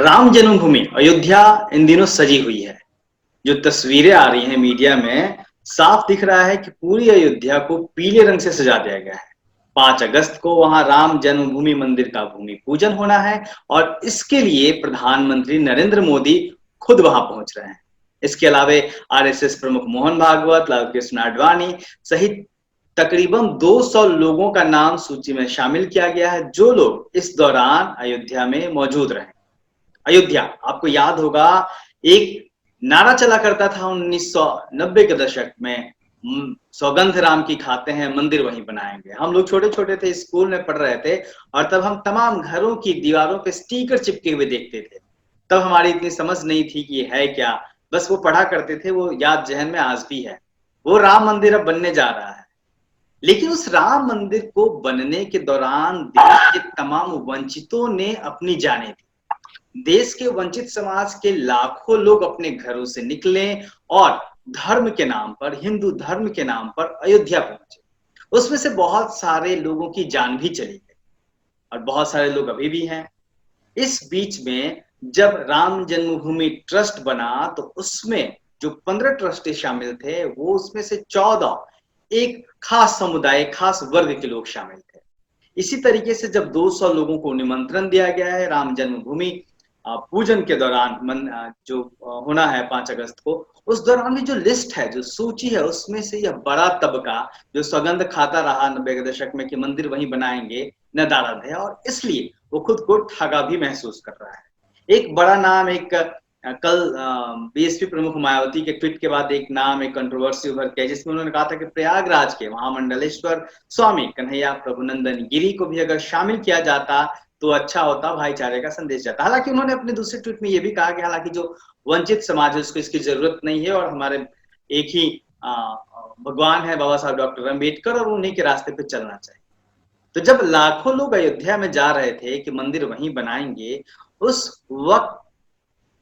राम जन्मभूमि अयोध्या इन दिनों सजी हुई है। जो तस्वीरें आ रही हैं मीडिया में, साफ दिख रहा है कि पूरी अयोध्या को पीले रंग से सजा दिया गया है। 5 अगस्त को वहां राम जन्मभूमि मंदिर का भूमि पूजन होना है और इसके लिए प्रधानमंत्री नरेंद्र मोदी खुद वहां पहुंच रहे हैं। इसके अलावे आरएसएस प्रमुख मोहन भागवत, लाल कृष्ण आडवाणी सहित तकरीबन 200 लोगों का नाम सूची में शामिल किया गया है, जो लोग इस दौरान अयोध्या में मौजूद रहे। अयोध्या, आपको याद होगा, एक नारा चला करता था 1990 के दशक में, सौगंध राम की खाते हैं मंदिर वहीं बनाएंगे। हम लोग छोटे छोटे थे, स्कूल में पढ़ रहे थे और तब हम तमाम घरों की दीवारों पे स्टिकर चिपके हुए देखते थे। तब हमारी इतनी समझ नहीं थी कि है क्या, बस वो पढ़ा करते थे। वो याद जहन में आज भी है। वो राम मंदिर अब बनने जा रहा है, लेकिन उस राम मंदिर को बनने के दौरान देश के तमाम वंचितों ने अपनी जानें दी। देश के वंचित समाज के लाखों लोग अपने घरों से निकले और धर्म के नाम पर, हिंदू धर्म के नाम पर अयोध्या पहुंचे। उसमें से बहुत सारे लोगों की जान भी चली गई और बहुत सारे लोग अभी भी हैं। इस बीच में जब राम जन्मभूमि ट्रस्ट बना तो उसमें जो 15 ट्रस्टी शामिल थे, वो उसमें से 14 एक खास समुदाय, खास वर्ग के लोग शामिल थे। इसी तरीके से जब 200 लोगों को निमंत्रण दिया गया है राम जन्मभूमि पूजन के दौरान, जो होना है 5 अगस्त को, उस दौरान भी जो लिस्ट है, जो सूची है, उसमें से यह बड़ा तबका जो सौगंध खाता रहा 90 के दशक में कि मंदिर वहीं बनाएंगे, नदारद है और इसलिए वो खुद को ठगा भी महसूस कर रहा है। एक बड़ा नाम, कल बीएसपी प्रमुख मायावती के ट्वीट के बाद एक नाम, एक कंट्रोवर्सी उभर के, जिसमें उन्होंने कहा था कि प्रयागराज के महामंडलेश्वर स्वामी कन्हैया प्रभुनंदन गिरी को भी अगर शामिल किया जाता तो अच्छा होता, भाईचारे का संदेश जाता। हालांकि उन्होंने अपने दूसरे ट्वीट में यह भी कहा कि हालांकि जो वंचित समाज है उसको इसकी जरूरत नहीं है और हमारे एक ही भगवान है बाबा साहब डॉक्टर अम्बेडकर और उन्हीं के रास्ते पे चलना चाहिए। तो जब लाखों लोग अयोध्या में जा रहे थे कि मंदिर वहीं बनाएंगे, उस वक्त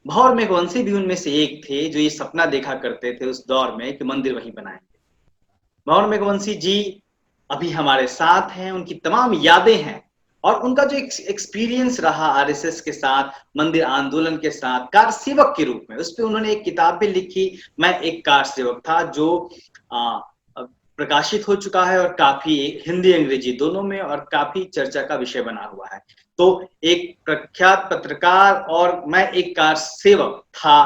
भौर मेघवंशी भी उनमें से एक थे जो ये सपना देखा करते थे उस दौर में कि मंदिर वहीं बनाएंगे। भौर मेघवंशी जी अभी हमारे साथ हैं, उनकी तमाम यादें हैं और उनका जो एक्सपीरियंस रहा आरएसएस के साथ, मंदिर आंदोलन के साथ, कार सेवक के रूप में, उस पर उन्होंने एक किताब भी लिखी, मैं एक कार सेवक था, जो प्रकाशित हो चुका है और काफी हिंदी अंग्रेजी दोनों में और काफी चर्चा का विषय बना हुआ है। तो एक प्रख्यात पत्रकार और मैं एक कार सेवक था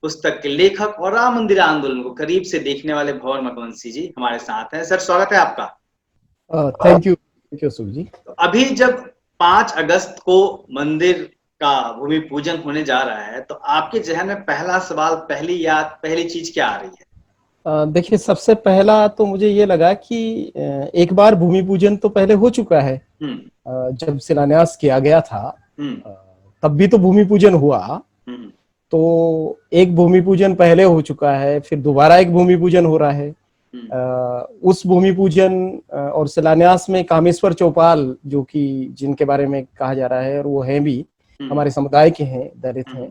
पुस्तक के लेखक और राम मंदिर आंदोलन को करीब से देखने वाले भौर मेघवंशी जी हमारे साथ हैं। सर, स्वागत है आपका। थैंक यू सुख जी। तो अभी जब 5 अगस्त को मंदिर का भूमि पूजन होने जा रहा है, तो आपके जहन में पहला सवाल, पहली याद, पहली चीज क्या आ रही है? देखिए, सबसे पहला तो मुझे ये लगा कि एक बार भूमि पूजन तो पहले हो चुका है। जब शिलान्यास किया गया था तब भी तो भूमि पूजन हुआ। तो एक भूमि पूजन पहले हो चुका है, फिर दोबारा एक भूमि पूजन हो रहा है। उस भूमि पूजन और शिलान्यास में कामेश्वर चौपाल, जो कि जिनके बारे में कहा जा रहा है, और वो हैं भी हमारे समुदाय के हैं, दलित हैं,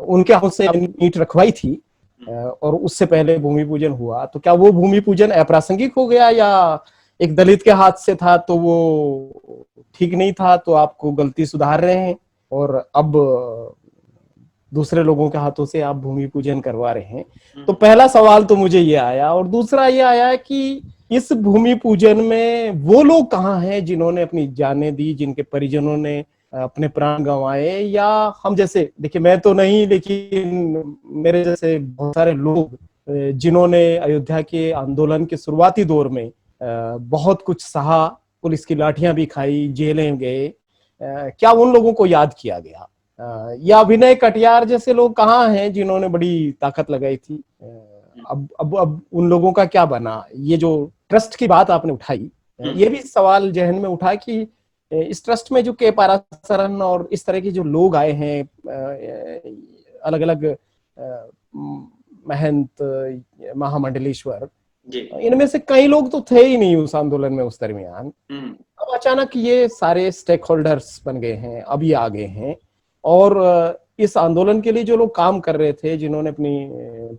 उनके हाथ से ईंट रखवाई थी और उससे पहले भूमि पूजन हुआ। तो क्या वो भूमि पूजन अप्रासंगिक हो गया या एक दलित के हाथ से था तो वो ठीक नहीं था, तो आपको गलती सुधार रहे हैं और अब दूसरे लोगों के हाथों से आप भूमि पूजन करवा रहे हैं? तो पहला सवाल तो मुझे ये आया। और दूसरा ये आया कि इस भूमि पूजन में वो लोग कहाँ हैं जिन्होंने अपनी जानें दी, जिनके परिजनों ने अपने प्राण गंवाए, या हम जैसे, देखिए मैं तो नहीं, लेकिन मेरे जैसे बहुत सारे लोग जिन्होंने अयोध्या के आंदोलन के शुरुआती दौर में बहुत कुछ सहा, पुलिस की लाठियां भी खाई, जेलें गए, क्या उन लोगों को याद किया गया? या अभिनय कटियार जैसे लोग कहाँ हैं जिन्होंने बड़ी ताकत लगाई थी? अब उन लोगों का क्या बना? ये जो ट्रस्ट की बात आपने उठाई, ये भी सवाल जहन में उठा कि इस ट्रस्ट में जो के पाराशरन और इस तरह के जो लोग आए हैं, अलग अलग महंत, महामंडलेश्वर, इनमें से कई लोग तो थे ही नहीं उस आंदोलन में उस दरमियान। अब अचानक ये सारे स्टेक होल्डर्स बन गए हैं, अब ये आ गए हैं और इस आंदोलन के लिए जो लोग काम कर रहे थे, जिन्होंने अपनी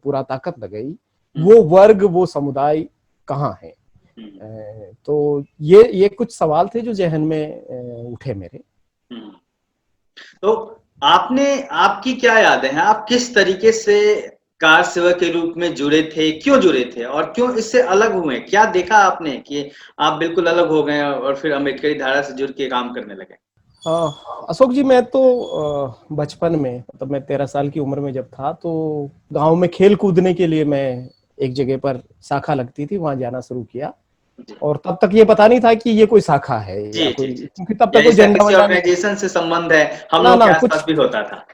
पूरा ताकत लगाई, वो वर्ग, वो समुदाय कहाँ है? तो ये कुछ सवाल थे जो जहन में उठे मेरे। तो आपने आपकी क्या यादें हैं? आप किस तरीके से कार सेवक के रूप में जुड़े थे? क्यों जुड़े थे और क्यों इससे अलग हुए? क्या देखा आपने कि आप बिल्कुल अलग हो गए और फिर अम्बेडकरी धारा से जुड़ के काम करने लगे? अशोक जी, मैं तो बचपन में, मतलब मैं 13 साल की उम्र में जब था, तो गांव में खेल कूदने के लिए मैं एक जगह पर शाखा लगती थी, वहां जाना शुरू किया। जी। और तब तक ये पता नहीं था कि ये कोई शाखा है जी, या जी, कोई, जी। क्योंकि तब या तक कोई इसका झंडा किसी वंडा नहीं, ऑर्गनाइजेशन से संबंध है, हम ना लोग के ना आस-पास कुछ भी होता था।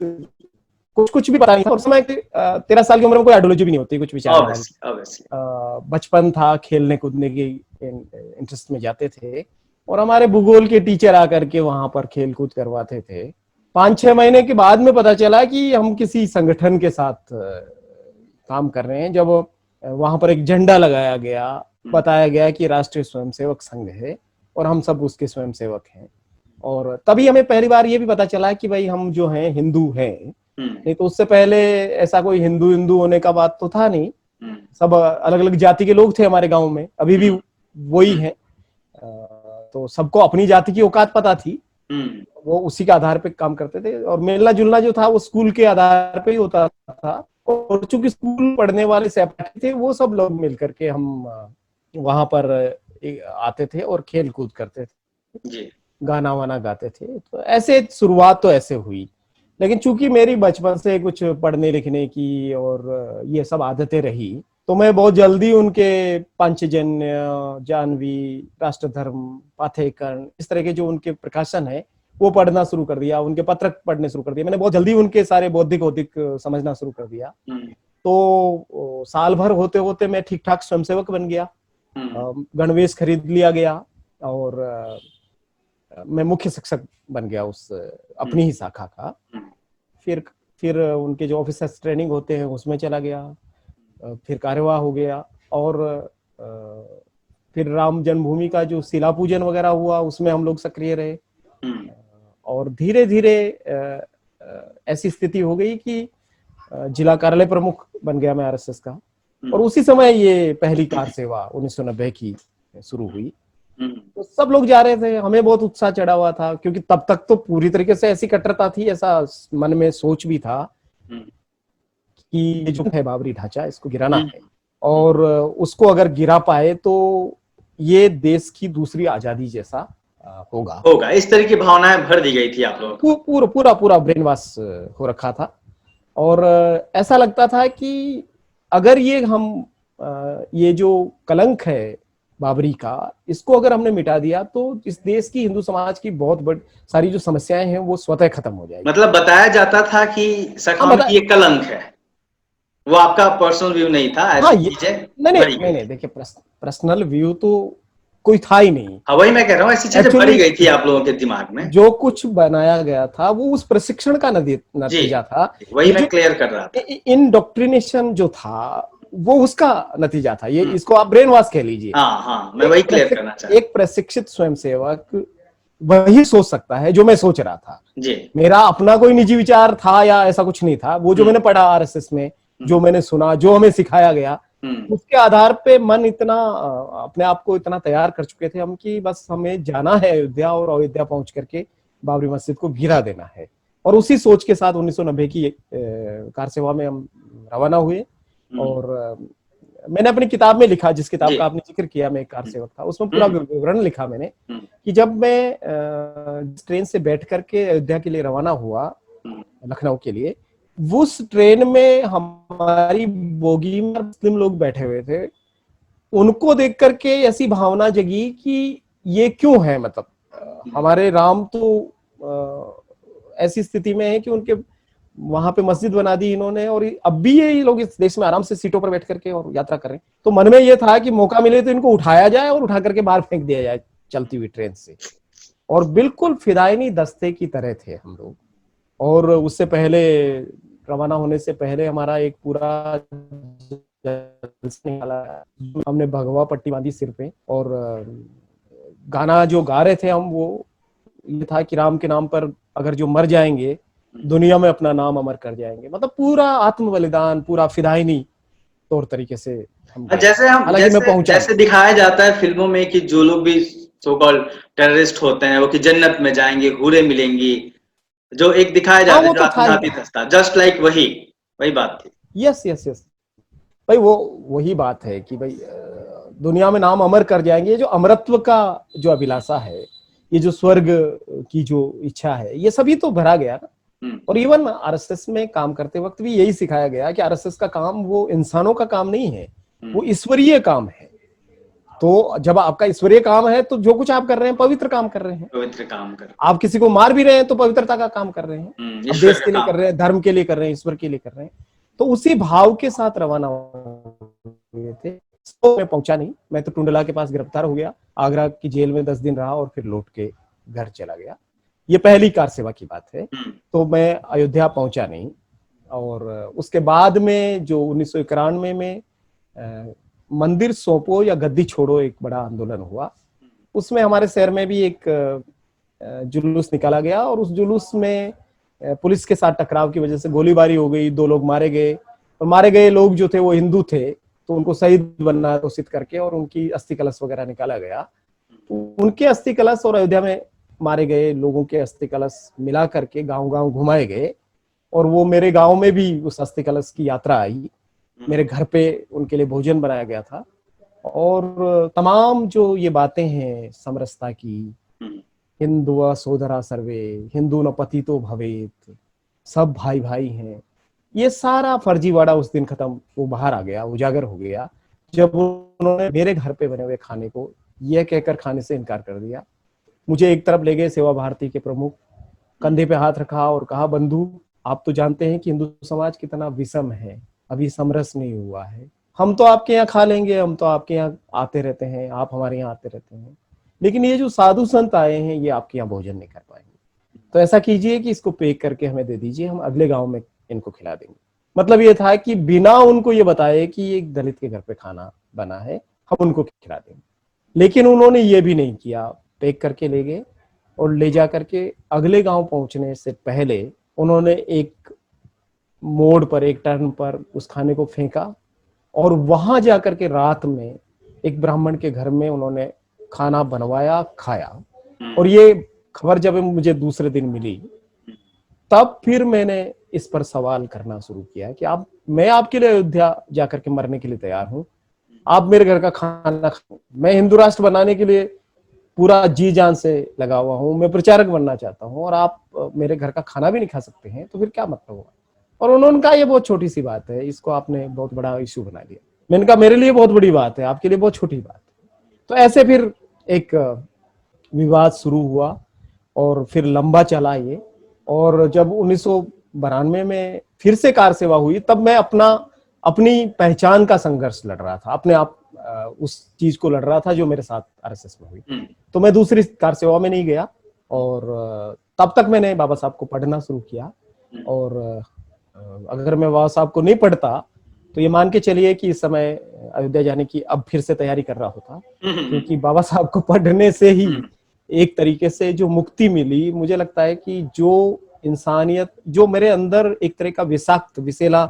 कुछ भी पता नहीं था। और समय 13 साल की उम्र में कोई आइडियोलॉजी भी नहीं होती कुछ विचारने वाली। Obviously, obviously. बचपन था, खेलने कूदने की इंटरेस्ट में जाते थे, और हमारे भूगोल के टीचर आकर के वहां पर खेल कूद करवाते थे। 5-6 महीने के बाद में पता चला कि हम किसी संगठन के साथ काम कर रहे हैं। जब वहां पर एक झंडा लगाया गया, हुँ, बताया गया कि राष्ट्रीय स्वयंसेवक संघ है और हम सब उसके स्वयंसेवक हैं। और तभी हमें पहली बार ये भी पता चला कि भाई हम जो हैं हिंदू हैं। हुँ, नहीं तो उससे पहले ऐसा कोई हिंदू हिंदू होने का बात तो था नहीं। हुँ, सब अलग अलग जाति के लोग थे हमारे गांव में, अभी भी हुँ, वही हुँ, है। तो सबको अपनी जाति की औकात पता थी, हुँ, वो उसी के आधार पे काम करते थे। और मिलना जुलना जो था वो स्कूल के आधार पे ही होता था। और चूंकि स्कूल पढ़ने वाले सहपाठी थे, वो सब लोग मिलकर के हम वहां पर आते थे और खेल कूद करते थे, जी। गाना वाना गाते थे। तो ऐसे शुरुआत तो ऐसे हुई। लेकिन चूंकि मेरी बचपन से कुछ पढ़ने लिखने की और ये सब आदतें रही, तो मैं बहुत जल्दी उनके पंचजन्य, जानवी, राष्ट्रधर्म, पाथेकरण, इस तरह के जो उनके प्रकाशन है वो पढ़ना शुरू कर दिया, उनके पत्र पढ़ने शुरू कर दिया। मैंने बहुत जल्दी उनके सारे बौद्धिक औद्धिक समझना शुरू कर दिया। हुँ, तो साल भर होते होते मैं ठीक ठाक स्वयंसेवक बन गया। हुँ, गणवेश खरीद लिया गया, और मैं मुख्य शिक्षक बन गया उस हुँ, अपनी ही शाखा का। हुँ, फिर फिर उनके जो ऑफिसर्स ट्रेनिंग होते हैं उसमें चला गया। फिर कार्यवाह हो गया। और फिर राम जन्मभूमि का जो शिला पूजन वगैरह हुआ उसमें हम लोग सक्रिय रहे। हुँ, और धीरे धीरे ऐसी स्थिति हो गई कि जिला कार्यालय प्रमुख बन गया मैं आरएसएस का। हुँ, और उसी समय ये पहली कार सेवा 1990 की शुरू हुई। हुँ, तो सब लोग जा रहे थे, हमें बहुत उत्साह चढ़ा हुआ था, क्योंकि तब तक तो पूरी तरीके से ऐसी कट्टरता थी, ऐसा मन में सोच भी था हुँ, कि ये जो है बाबरी ढांचा, इसको गिराना हुँ, है। और उसको अगर गिरा पाए तो ये देश की दूसरी आजादी जैसा होगा। होगा, इस तरह की भावनाएँ भर दी गई थी आप लोगों को। पूरा पूरा पूरा ब्रेन वॉश हो रखा था। और ऐसा लगता था कि अगर ये हम ये जो कलंक है बाबरी का, इसको अगर हमने मिटा दिया तो इस देश की, हिंदू समाज की बहुत बड़ी सारी जो समस्याएं हैं वो स्वतः खत्म हो जाएगी। मतलब बताया जाता था कि हाँ सखाम बता की ये कलंक है। वो आपका पर्सनल व्यू नहीं था, हाँ ऐसी ये चीज़ें नहीं नहीं भरी नहीं गई नहीं, थी। देखिए पर्सनल व्यू तो कोई था ही नहीं। हाँ, वही मैं कह रहा हूँ, ऐसी चीज़ें भरी एक्चुअली गई थी आप लोगों के दिमाग में। जो कुछ बनाया गया था वो उस प्रशिक्षण का जी, नतीजा था। वही ये मैं जो क्लियर कर रहा था। इनडॉक्ट्रिनेशन जो था वो उसका नतीजा था। ये हुँ, इसको आप ब्रेन वॉश कह लीजिए। हाँ, हाँ, मैं वही क्लियर करना चाह रहा एक प्रशिक्षित स्वयंसेवक वही सोच सकता है जो मैं सोच रहा था। जी। मेरा अपना कोई निजी विचार था या ऐसा कुछ नहीं था। वो जो हुँ, मैंने पढ़ा आरएसएस में, हुँ, जो मैंने सुना, जो हमें सिखाया गया, हुँ, उसके आधार पे मन इतना अपने आप को इतना तैयार कर चुके थे हम कि बस हमें जाना है अयोध्या, और अयोध्या पहुंच करके बाबरी मस्जिद को गिरा देना है। और उसी सोच के साथ 1990 की कार सेवा में हम रवाना हुए। हुँ, और मैंने अपनी किताब में लिखा, जिस किताब जी। का आपने जिक्र किया, मैं एक कार हुँ, सेवक था, उसमें पूरा हुँ, विवरण लिखा मैंने हुँ, कि जब मैं ट्रेन से बैठ करके अयोध्या के लिए रवाना हुआ, हुँ, लखनऊ के लिए, उस ट्रेन में हमारी बोगी में मुस्लिम लोग बैठे हुए थे। उनको देख करके ऐसी भावना जगी कि ये क्यों है, मतलब हुँ। हमारे राम तो ऐसी स्थिति में है कि उनके वहां पे मस्जिद बना दी इन्होंने, और अब भी ये लोग इस देश में आराम से सीटों पर बैठ करके और यात्रा कर रहे हैं। तो मन में ये था कि मौका मिले तो इनको उठाया जाए और उठा करके बाहर फेंक दिया जाए चलती हुई ट्रेन से। और बिल्कुल फिदायनी दस्ते की तरह थे हम लोग। और उससे पहले, रवाना होने से पहले, हमारा एक पूरा जलसा निकाला। हमने भगवा पट्टी बांधी सिर पे, और गाना जो गा रहे थे हम, वो ये था कि राम के नाम पर अगर जो मर जाएंगे, दुनिया में अपना नाम अमर कर जाएंगे। मतलब पूरा आत्म बलिदान, पूरा फिदायनी तौर तरीके से हम गए। जैसे हम हालांकि मैं जैसे पहुंचा नहीं। जैसे दिखाया जाता है फिल्मों में कि जो लोग भी सो कॉल्ड टेररिस्ट होते हैं वो कि जन्नत में जाएंगे, हूरें मिलेंगी, जो एक दिखाया हाँ जाता है वो जो तो था ही। आत्मघाती दस्ता, जस्ट लाइक वही वही बात थी। यस यस यस भाई, वो वही बात है कि भाई दुनिया में नाम अमर कर जाएंगे। जो अमरत्व का जो अभिलाषा है, ये जो स्वर्ग की जो इच्छा है, ये सभी तो भरा गया ना। और इवन आरएसएस में काम करते वक्त भी यही सिखाया गया कि आरएसएस का काम वो इंसानों का काम नहीं है, वो ईश्वरीय काम है। तो जब आपका ईश्वरीय काम है तो जो कुछ आप कर रहे हैं पवित्र काम कर रहे हैं। पवित्र काम कर, आप किसी को मार भी रहे हैं तो पवित्रता का काम कर रहे हैं। अब ईश्वर देश का के लिए काम। कर रहे हैं, धर्म के लिए कर रहे हैं, ईश्वर के लिए कर रहे हैं। तो उसी भाव के साथ रवाना हुए थे। तो मैं पहुंचा नहीं, मैं तो टुंडला के पास गिरफ्तार हो गया, आगरा की जेल में 10 दिन रहा और फिर लौट के घर चला गया। ये पहली कार सेवा की बात है। तो मैं अयोध्या पहुंचा नहीं। और उसके बाद में जो 1991 में मंदिर सौंपो या गद्दी छोड़ो एक बड़ा आंदोलन हुआ, उसमें हमारे शहर में भी एक जुलूस निकाला गया और उस जुलूस में पुलिस के साथ टकराव की वजह से गोलीबारी हो गई, 2 लोग मारे गए। और मारे गए लोग जो थे वो हिंदू थे, तो उनको शहीद बनना घोषित करके और उनकी अस्थि कलश वगैरह निकाला गया। उनके अस्थि कलश और अयोध्या में मारे गए लोगों के अस्थि कलश मिला करके गांव गांव घुमाए गए। और वो मेरे गांव में भी उस अस्थि कलश की यात्रा आई। मेरे घर पे उनके लिए भोजन बनाया गया था। और तमाम जो ये बातें हैं समरसता की, हिंदुआ सोदरा सर्वे, हिंदू न पतितो भवेत, सब भाई भाई हैं, ये सारा फर्जीवाड़ा उस दिन खत्म, वो बाहर आ गया, उजागर हो गया जब उन्होंने मेरे घर पे बने हुए खाने को यह कहकर खाने से इनकार कर दिया। मुझे एक तरफ ले गए सेवा भारती के प्रमुख, कंधे पे हाथ रखा और कहा, बंधु आप तो जानते हैं कि हिंदू समाज कितना विषम है, अभी समरस नहीं हुआ है। हम तो आपके यहाँ खा लेंगे, हम तो आपके यहाँ आते रहते हैं, आप हमारे यहाँ आते रहते हैं, लेकिन ये जो साधु संत आए हैं ये आपके यहाँ भोजन नहीं कर पाएंगे। तो ऐसा कीजिए कि इसको पैक करके हमें दे दीजिए, हम अगले गांव में इनको खिला देंगे। मतलब ये था कि बिना उनको ये बताए कि एक दलित के घर पे खाना बना है, हम उनको खिला देंगे। लेकिन उन्होंने ये भी नहीं किया, पैक करके ले गए और ले जा करके अगले गांव पहुंचने से पहले उन्होंने एक मोड़ पर, एक टर्न पर उस खाने को फेंका और वहां जाकर के रात में एक ब्राह्मण के घर में उन्होंने खाना बनवाया, खाया। और ये खबर जब मुझे दूसरे दिन मिली, तब फिर मैंने इस पर सवाल करना शुरू किया कि मैं आपके लिए अयोध्या जाकर के मरने के लिए तैयार हूं, आप मेरे घर का खाना, मैं हिंदू राष्ट्र बनाने के लिए पूरा जी जान से लगा हुआ हूं, मैं प्रचारक बनना चाहता हूं, और आप मेरे घर का खाना भी नहीं खा सकते हैं, तो फिर क्या मतलब हुआ। और उन्होंने कहा ये बहुत छोटी सी बात है, इसको आपने बहुत बड़ा इश्यू बना लिया। मैंने कहा मेरे लिए बहुत बड़ी बात है, आपके लिए बहुत छोटी बात है। तो ऐसे फिर एक विवाद शुरू हुआ और फिर लंबा चला ये। और जब 1992 में फिर से कार सेवा हुई, तब मैं अपनी पहचान का संघर्ष लड़ रहा था, अपने आप उस चीज को लड़ रहा था जो मेरे साथ आरएसएस में हुई। तो मैं दूसरी कार सेवा में नहीं गया और तब तक मैंने बाबा साहब को पढ़ना शुरू किया। और अगर मैं बाबा साहब को नहीं पढ़ता तो ये मान के चलिए कि इस समय अयोध्या जाने की अब फिर से तैयारी कर रहा होता, क्योंकि बाबा साहब को पढ़ने से ही एक तरीके से जो मुक्ति मिली, मुझे लगता है कि जो इंसानियत, जो मेरे अंदर एक तरह का विषाक्त विषैला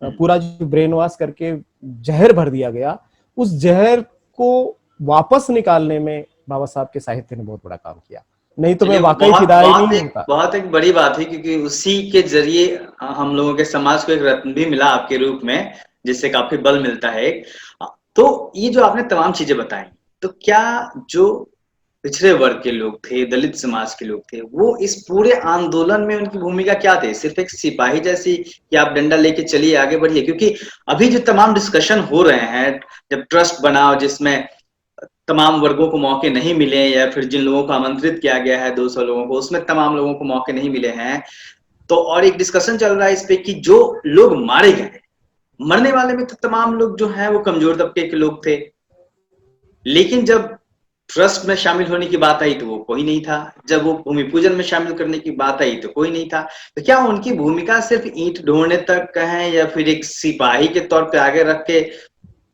पूरा जो ब्रेन वॉश करके जहर भर दिया गया, उस जहर को वापस निकालने में बाबा साहब के साहित्य ने बहुत बड़ा काम किया। नहीं तो मैं वाकई फिदाई नहीं होता। बहुत एक बड़ी बात है, क्योंकि उसी के जरिए हम लोगों के समाज को एक रत्न भी मिला आपके रूप में, जिससे काफी बल मिलता है। तो ये जो आपने तमाम चीजें बताई, तो क्या जो पिछड़े वर्ग के लोग थे, दलित समाज के लोग थे, वो इस पूरे आंदोलन में उनकी भूमिका क्या थी? सिर्फ एक सिपाही जैसी कि आप डंडा लेके चलिए आगे बढ़िए? क्योंकि अभी जो तमाम डिस्कशन हो रहे हैं, जब ट्रस्ट बनाओ जिसमें तमाम वर्गों को मौके नहीं मिले, या फिर जिन लोगों को आमंत्रित किया गया है 200 लोगों को, उसमें तमाम लोगों को मौके नहीं मिले हैं, तो और एक डिस्कशन चल रहा है इस पे कि जो लोग मारे गए, मरने वाले में तो तमाम लोग जो हैं वो कमजोर तबके के लोग थे, लेकिन जब ट्रस्ट में शामिल होने की बात आई तो वो कोई नहीं था, जब वो भूमि पूजन में शामिल करने की बात आई तो कोई नहीं था। तो क्या उनकी भूमिका सिर्फ ईंट ढोने तक है, या फिर एक सिपाही के तौर पे आगे रख के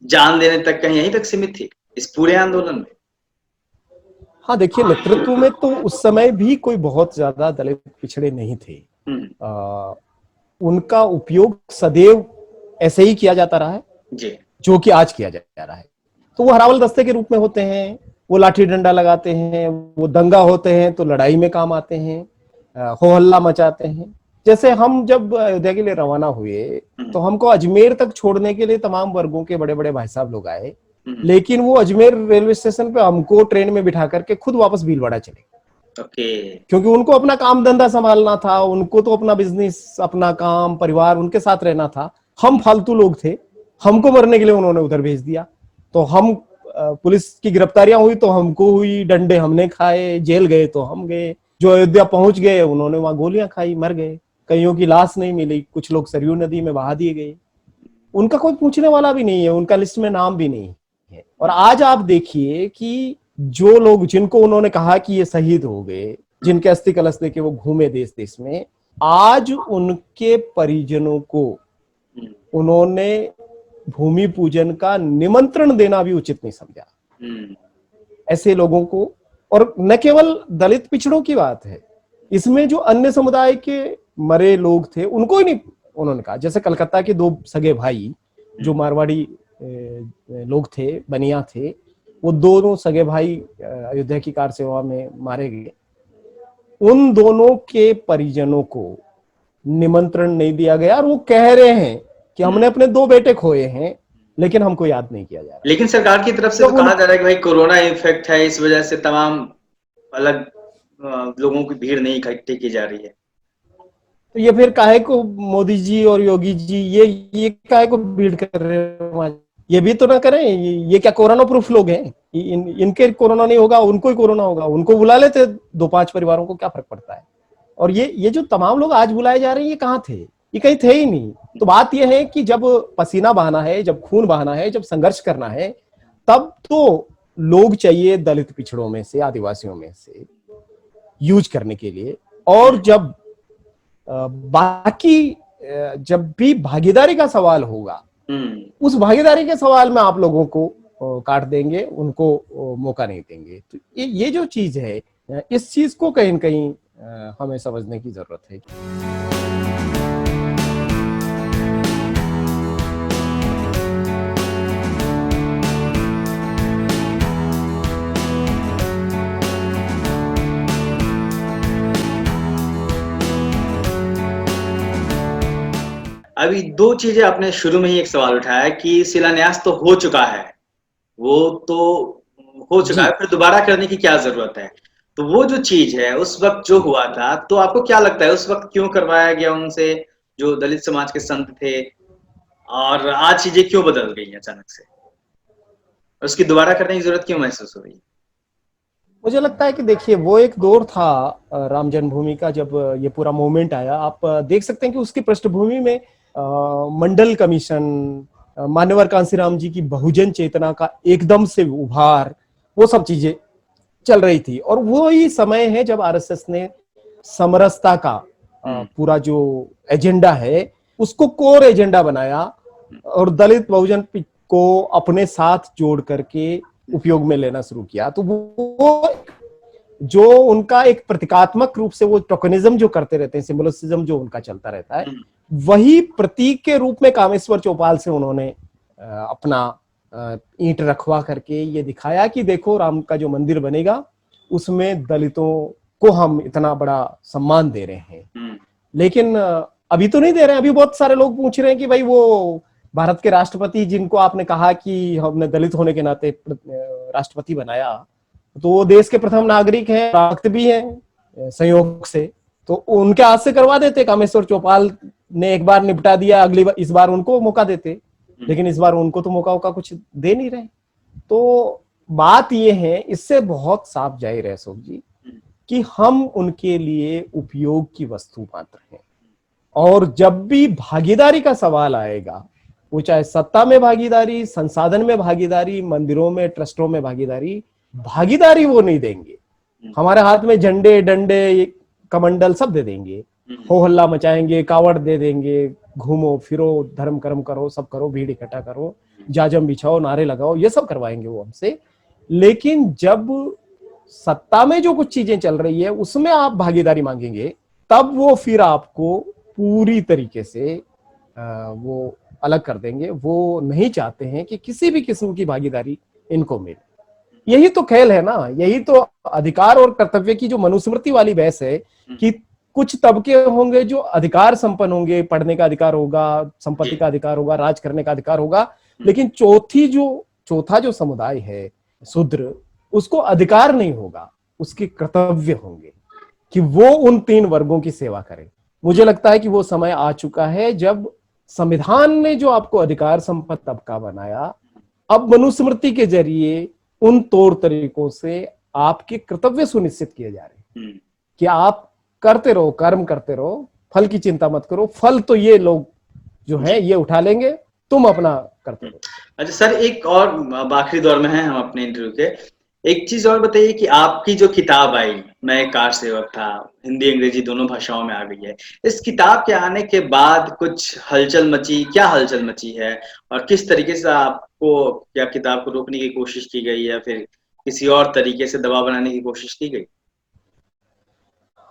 जान देने तक कहीं यहीं तक सीमित थी इस पूरे आंदोलन में? हाँ देखिए, नेतृत्व में तो उस समय भी कोई बहुत ज्यादा दलित पिछड़े नहीं थे। उनका उपयोग सदैव ऐसे ही किया जाता रहा है जी, जो कि आज किया जा रहा है। तो वो हरावल दस्ते के रूप में होते हैं, वो लाठी डंडा लगाते हैं, वो दंगा होते हैं तो लड़ाई में काम आते हैं, हो हल्ला मचाते हैं। जैसे हम जब अयोध्या के लिए रवाना हुए तो हमको अजमेर तक छोड़ने के लिए तमाम वर्गों के बड़े बड़े भाई साहब लोग आए, लेकिन वो अजमेर रेलवे स्टेशन पे हमको ट्रेन में बिठा करके खुद वापस भीलवाड़ा चले। क्योंकि उनको अपना काम धंधा संभालना था, उनको तो अपना बिजनेस, अपना काम, परिवार उनके साथ रहना था। हम फालतू लोग थे, हमको मरने के लिए उन्होंने उधर भेज दिया। तो हम पुलिस की गिरफ्तारियां हुई तो हमको हुई, डंडे हमने खाए, जेल गए तो हम गए। जो अयोध्या पहुंच गए उन्होंने वहां गोलियां खाई, मर गए। कईयों की लाश नहीं मिली, कुछ लोग सरयू नदी में बहा दिए गए। उनका कोई पूछने वाला भी नहीं है, उनका लिस्ट में नाम भी नहीं है। और आज आप देखिए कि जो लोग जिनको उन्होंने कहा कि ये शहीद हो गए, जिनके अस्थि कलश लेके वो घूमे देश देश में, आज उनके परिजनों को उन्होंने भूमि पूजन का निमंत्रण देना भी उचित नहीं समझा। ऐसे लोगों को, और न केवल दलित पिछड़ों की बात है, इसमें जो अन्य समुदाय के मरे लोग थे उनको ही नहीं उन्होंने कहा। जैसे कलकत्ता के 2 सगे भाई जो मारवाड़ी लोग थे, बनिया थे, वो दोनों सगे भाई अयोध्या की कार सेवा में मारे गए। उन दोनों के परिजनों को निमंत्रण नहीं दिया गया और वो कह रहे हैं कि हमने अपने 2 बेटे खोए हैं लेकिन हमको याद नहीं किया जा रहा। लेकिन सरकार की तरफ से तो कहा जा रहा है कि भाई कोरोना इफेक्ट है, इस वजह से तमाम अलग लोगों की भीड़ नहीं इकट्ठी की जा रही है। तो ये फिर काहे को मोदी जी और योगी जी ये काहे को भीड़ कर रहे हैं? ये भी तो ना करें। ये क्या कोरोना प्रूफ लोग हैं? इनके कोरोना नहीं होगा, उनको ही कोरोना होगा। उनको बुला लेते 2-5 परिवारों को, क्या फर्क पड़ता है? और ये जो तमाम लोग आज बुलाए जा रहे हैं, ये कहाँ थे? ये कहीं थे ही नहीं। तो बात यह है कि जब पसीना बहाना है, जब खून बहाना है, जब संघर्ष करना है, तब तो लोग चाहिए दलित पिछड़ों में से, आदिवासियों में से यूज करने के लिए। और जब बाकी जब भी भागीदारी का सवाल होगा, उस भागीदारी के सवाल में आप लोगों को काट देंगे, उनको मौका नहीं देंगे। तो ये जो चीज है, इस चीज को कहीं न कहीं हमें समझने की जरूरत है। अभी 2 चीजें आपने शुरू में ही एक सवाल उठाया कि शिलान्यास तो हो चुका है, वो तो हो चुका है, फिर दोबारा करने की क्या जरूरत है? तो वो जो चीज है उस वक्त जो हुआ था, तो आपको क्या लगता है उस वक्त क्यों करवाया गया उनसे, जो दलित समाज के संत थे, और आज चीजें क्यों बदल गई अचानक से? उसकी दोबारा करने की जरूरत क्यों महसूस हो रही है? मुझे लगता है कि देखिए, वो एक दौर था राम जन्मभूमि का, जब ये पूरा मूवमेंट आया। आप देख सकते हैं कि उसकी पृष्ठभूमि में मंडल कमीशन, मान्यवर कांसीराम जी की बहुजन चेतना का एकदम से उभार, वो सब चीजें चल रही थी। और वो ही समय है जब आरएसएस ने समरसता का पूरा जो एजेंडा है उसको कोर एजेंडा बनाया और दलित बहुजन को अपने साथ जोड़ करके उपयोग में लेना शुरू किया। तो वो जो उनका एक प्रतीकात्मक रूप से वो टोकनिज्म जो करते रहते हैं, सिंबोलिज्म जो उनका चलता रहता है, वही प्रतीक के रूप में कामेश्वर चौपाल से उन्होंने अपना ईंट रखवा करके ये दिखाया कि देखो, राम का जो मंदिर बनेगा उसमें दलितों को हम इतना बड़ा सम्मान दे रहे हैं। लेकिन अभी तो नहीं दे रहे हैं। अभी बहुत सारे लोग पूछ रहे हैं कि भाई वो भारत के राष्ट्रपति जिनको आपने कहा कि हमने दलित होने के नाते राष्ट्रपति बनाया, तो वो देश के प्रथम नागरिक हैं, भक्त भी हैं संयोग से, तो उनके हाथ से करवा देते। कामेश्वर चौपाल ने एक बार निपटा दिया, अगली बार इस बार उनको मौका देते, लेकिन इस बार उनको तो मौका कुछ दे नहीं रहे। तो बात ये है, इससे बहुत साफ जाहिर है अशोक जी कि हम उनके लिए उपयोग की वस्तु मात्र हैं। और जब भी भागीदारी का सवाल आएगा, वो चाहे सत्ता में भागीदारी, संसाधन में भागीदारी, मंदिरों में, ट्रस्टों में भागीदारी वो नहीं देंगे। हमारे हाथ में झंडे, डंडे, कमंडल सब दे देंगे, हो हल्ला मचाएंगे, कावड़ दे देंगे, घूमो फिरो, धर्म कर्म करो, सब करो, भीड़ इकट्ठा करो, जाजम बिछाओ, नारे लगाओ, ये सब करवाएंगे वो हमसे। लेकिन जब सत्ता में जो कुछ चीजें चल रही है उसमें आप भागीदारी मांगेंगे, तब वो फिर आपको पूरी तरीके से वो अलग कर देंगे। वो नहीं चाहते हैं कि किसी भी किस्म की भागीदारी इनको मिले। यही तो खेल है ना, यही तो अधिकार और कर्तव्य की जो मनुस्मृति वाली बहस है कि कुछ तबके होंगे जो अधिकार संपन्न होंगे, पढ़ने का अधिकार होगा, संपत्ति का अधिकार होगा, राज करने का अधिकार होगा, लेकिन चौथा जो समुदाय है शूद्र, उसको अधिकार नहीं होगा, उसके कर्तव्य होंगे कि वो उन 3 वर्गों की सेवा करे। मुझे लगता है कि वो समय आ चुका है जब संविधान ने जो आपको अधिकार संपन्न तबका बनाया, अब मनुस्मृति के जरिए उन तौर तरीकों से आपके कर्तव्य सुनिश्चित किए जा रहे हैं कि आप करते रहो, कर्म करते रहो, फल की चिंता मत करो, फल तो ये लोग जो है ये उठा लेंगे, तुम अपना करते रहो। अच्छा सर, एक और आखिरी दौर में है हम अपने इंटरव्यू के, एक चीज और बताइए कि आपकी जो किताब आई, मैं एक कार सेवक था, हिंदी अंग्रेजी दोनों भाषाओं में आ गई है, इस किताब के आने के बाद कुछ हलचल मची, क्या हलचल मची है और किस तरीके से आपको क्या किताब को रोकने की कोशिश की गई या फिर किसी और तरीके से दबाव बनाने की कोशिश की गई?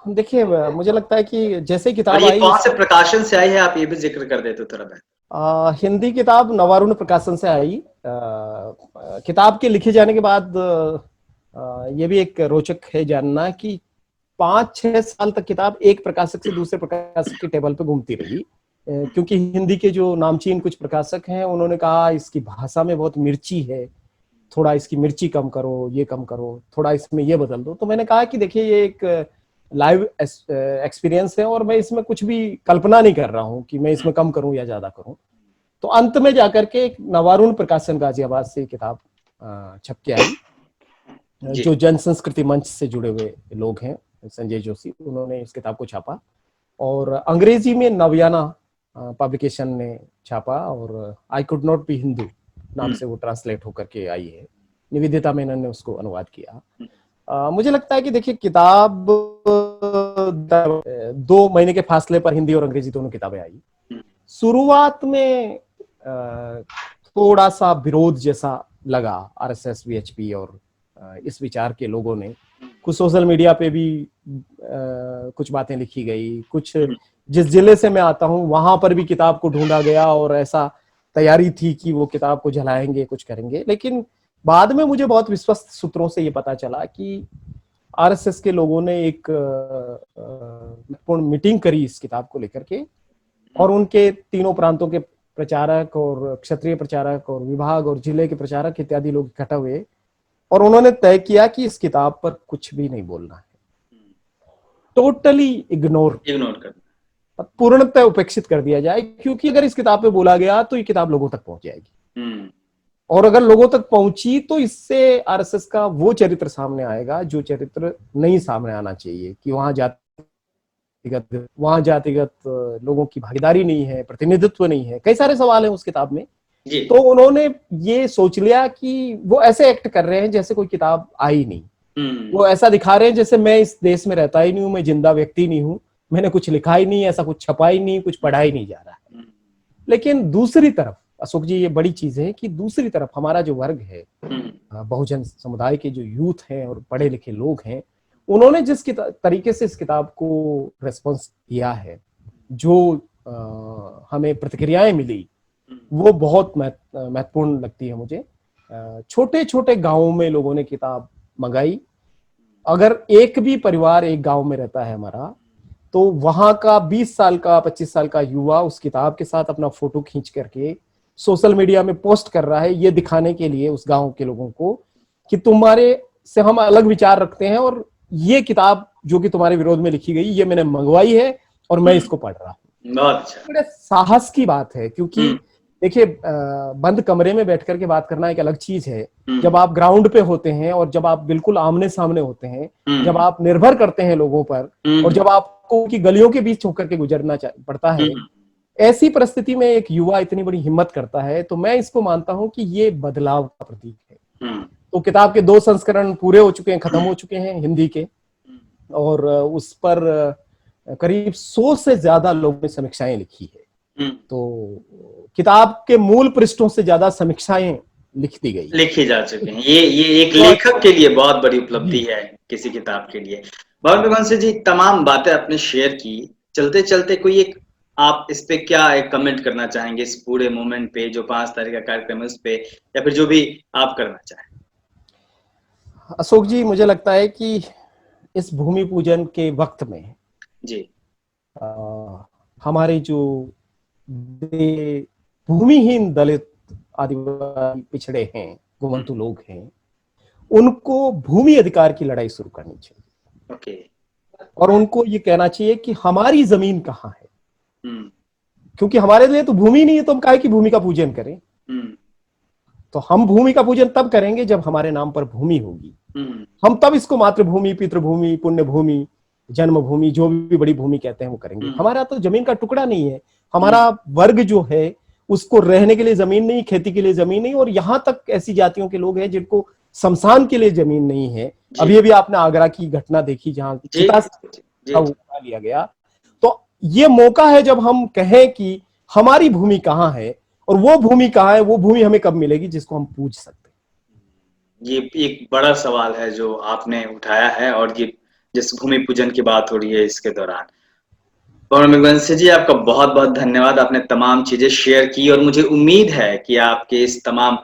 देखिए, मुझे लगता है कि जैसे और किताब ये आई, कौन से प्रकाशन से आई है, आप ये भी जिक्र कर देते तो थोड़ा बेहतर। हिंदी किताब नवारुण प्रकाशन से आई। किताब के लिखे जाने के बाद ये भी एक रोचक है जानना कि 5-6 साल तक किताब एक प्रकाशक से दूसरे प्रकाशक के टेबल पे घूमती रही, क्योंकि हिंदी के जो नामचीन कुछ प्रकाशक हैं उन्होंने कहा इसकी भाषा में बहुत मिर्ची है, थोड़ा इसकी मिर्ची कम करो, ये कम करो, थोड़ा इसमें ये बदल दो। तो मैंने कहा कि देखिए ये एक लाइव एक्सपीरियंस है और मैं इसमें कुछ भी कल्पना नहीं कर रहा हूं कि मैं इसमें कम करूं या ज्यादा करूं। तो अंत में जाकर के एक नवारुण प्रकाशन गाजियाबाद से किताब छप के आई, जो जन संस्कृति मंच से जुड़े हुए लोग हैं, संजय जोशी, उन्होंने इस किताब को छापा और अंग्रेजी में नवयाना पब्लिकेशन ने छापा और I could not be Hindu नाम से वो ट्रांसलेट होकर के आई है। निवेदिता मेनन ने उसको अनुवाद किया। मुझे लगता है कि देखिए किताब 2 महीने के फासले पर हिंदी और अंग्रेजी दोनों किताबें आई। शुरुआत में थोड़ा सा विरोध जैसा लगा आरएसएस, वीएचपी और इस विचार के लोगों ने, कुछ सोशल मीडिया पे भी कुछ बातें लिखी गई, कुछ जिस जिले से मैं आता हूं वहां पर भी किताब को ढूंढा गया और ऐसा तैयारी थी कि वो किताब को जलाएंगे, कुछ करेंगे। लेकिन बाद में मुझे बहुत विश्वस्त सूत्रों से ये पता चला कि आरएसएस के लोगों ने एक पूर्ण मीटिंग करी इस किताब को लेकर के और उनके तीनों प्रांतों के प्रचारक और क्षेत्रीय प्रचारक और विभाग और जिले के प्रचारक इत्यादि लोग इकट्ठा हुए और उन्होंने तय किया कि इस किताब पर कुछ भी नहीं बोलना है, टोटली इग्नोर करना, पूर्णतः उपेक्षित कर दिया जाए, क्योंकि अगर इस किताब पे बोला गया तो ये किताब लोगों तक पहुंच जाएगी और अगर लोगों तक पहुंची तो इससे आरएसएस का वो चरित्र सामने आएगा जो चरित्र नहीं सामने आना चाहिए, कि वहां जातिगत लोगों की भागीदारी नहीं है, प्रतिनिधित्व नहीं है, कई सारे सवाल हैं उस किताब में। तो उन्होंने ये सोच लिया कि वो ऐसे एक्ट कर रहे हैं जैसे कोई किताब आई नहीं, वो ऐसा दिखा रहे हैं जैसे मैं इस देश में रहता ही नहीं हूं, मैं जिंदा व्यक्ति नहीं हूं, मैंने कुछ लिखा ही नहीं, ऐसा कुछ छपा ही नहीं, कुछ पढ़ा ही नहीं जा रहा है। लेकिन दूसरी तरफ अशोक जी, ये बड़ी चीज है कि दूसरी तरफ हमारा जो वर्ग है, बहुजन समुदाय के जो यूथ हैं और पढ़े लिखे लोग हैं, उन्होंने जिस तरीके से इस किताब को रेस्पॉन्स किया है, जो हमें प्रतिक्रियाएं मिली, वो बहुत महत्वपूर्ण लगती है मुझे। छोटे छोटे गांवों में लोगों ने किताब मंगाई। अगर एक भी परिवार एक गांव में रहता है हमारा, तो वहां का 20 साल का 25 साल का युवा उस किताब के साथ अपना फोटो खींच करके सोशल मीडिया में पोस्ट कर रहा है, ये दिखाने के लिए उस गांव के लोगों को कि तुम्हारे से हम अलग विचार रखते हैं और ये किताब जो कि तुम्हारे विरोध में लिखी गई, ये मैंने मंगवाई है और मैं इसको पढ़ रहा हूँ। बहुत अच्छा, बड़े साहस की बात है, क्योंकि देखिए बंद कमरे में बैठ करके बात करना एक अलग चीज है, जब आप ग्राउंड पे होते हैं और जब आप बिल्कुल आमने सामने होते हैं, जब आप निर्भर करते हैं लोगों पर और जब आपको की गलियों के बीच होकर के गुजरना पड़ता है, ऐसी परिस्थिति में एक युवा इतनी बड़ी हिम्मत करता है, तो मैं इसको मानता हूं कि ये बदलाव का प्रतीक है। तो किताब के 2 संस्करण पूरे हो चुके हैं, खत्म हो चुके हैं हिंदी के, और उस पर करीब 100 से ज्यादा लोगों ने समीक्षाएं लिखी है। तो किताब के मूल पृष्ठों से ज्यादा समीक्षाएं लिखी जा चुकी हैं। ये एक लेखक के लिए बहुत बड़ी उपलब्धि है, किसी किताब के लिए। भवन प्रकाश जी, तमाम बातें आपने शेयर की, चलते चलते कोई एक आप इस पे क्या एक कमेंट करना चाहेंगे, इस पूरे मूवमेंट पे जो 5 तारीख का कार्यक्रम है उस पे, या फिर जो भी आप करना चाहें? अशोक जी, मुझे लगता है कि इस भूमि पूजन के वक्त में जी हमारे जो भूमिहीन दलित आदिवासी पिछड़े हैं, गोवंतु लोग हैं, उनको भूमि अधिकार की लड़ाई शुरू करनी चाहिए। ओके। और उनको ये कहना चाहिए कि हमारी जमीन कहाँ है, हम्म। क्योंकि हमारे लिए तो भूमि नहीं है, तो हम काहे की भूमि का पूजन करें। हम्म। तो हम भूमि का पूजन तब करेंगे जब हमारे नाम पर भूमि होगी। हम्म। हम तब इसको मातृभूमि, पितृभूमि, पुण्यभूमि, जन्मभूमि, जो भी बड़ी भूमि कहते हैं वो करेंगे। हमारा तो जमीन का टुकड़ा नहीं है। हमारा वर्ग जो है उसको रहने के लिए जमीन नहीं, खेती के लिए जमीन नहीं, और यहां तक ऐसी जातियों के लोग हैं जिनको शमशान के लिए जमीन नहीं है। अभी अभी आपने आगरा की घटना देखी जहां चिता का उठा लिया गया। तो ये मौका है जब हम कहें कि हमारी भूमि कहाँ है, और वो भूमि कहाँ है, वो भूमि हमें कब मिलेगी जिसको हम पूज सकते हैं। ये एक बड़ा सवाल है जो आपने उठाया है, और ये जिस भूमि पूजन की बात हो रही है इसके दौरान। पवन रघुवंशी जी, आपका बहुत बहुत धन्यवाद। आपने तमाम चीजें शेयर की, और मुझे उम्मीद है कि आपके इस तमाम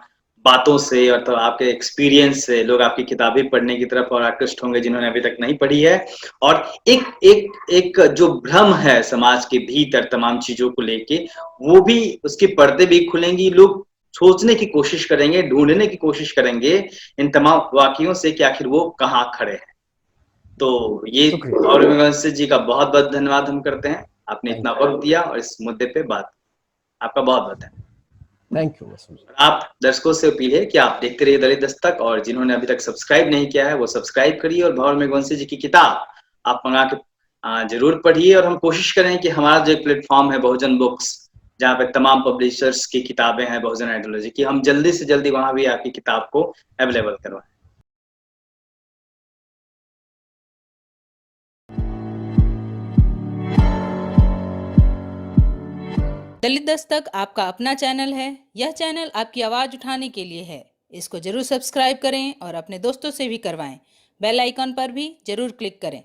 बातों से और तो आपके एक्सपीरियंस से लोग आपकी किताबें पढ़ने की तरफ और आकृष्ट होंगे जिन्होंने अभी तक नहीं पढ़ी है। और एक एक एक जो भ्रम है समाज के भीतर तमाम चीजों को लेके, वो भी, उसके पर्दे भी खुलेंगी। लोग सोचने की कोशिश करेंगे, ढूंढने की कोशिश करेंगे इन तमाम वाकयों से कि आखिर वो कहाँ खड़े हैं। तो ये पवन रघुवंशी जी का बहुत बहुत धन्यवाद हम करते हैं। आपने इतना वक्त दिया और इस मुद्दे पे बात, आपका बहुत बहुत धन्यवाद। Thank you. आप दर्शकों से अपील है कि आप देखते रहिए दलित दस्तक, और जिन्होंने अभी तक सब्सक्राइब नहीं किया है वो सब्सक्राइब करिए, और पवन रघुवंशी जी की किताब आप मंगा के जरूर पढ़िए। और हम कोशिश करें कि हमारा जो प्लेटफॉर्म है बहुजन बुक्स, जहाँ पे तमाम पब्लिशर्स की किताबें हैं बहुजन आइडियोलॉजी की, हम जल्दी से जल्दी वहां भी आपकी किताब को अवेलेबल करवाएं। दलित दस्तक आपका अपना चैनल है। यह चैनल आपकी आवाज उठाने के लिए है। इसको जरूर सब्सक्राइब करें और अपने दोस्तों से भी करवाएं। बेल आइकन पर भी जरूर क्लिक करें।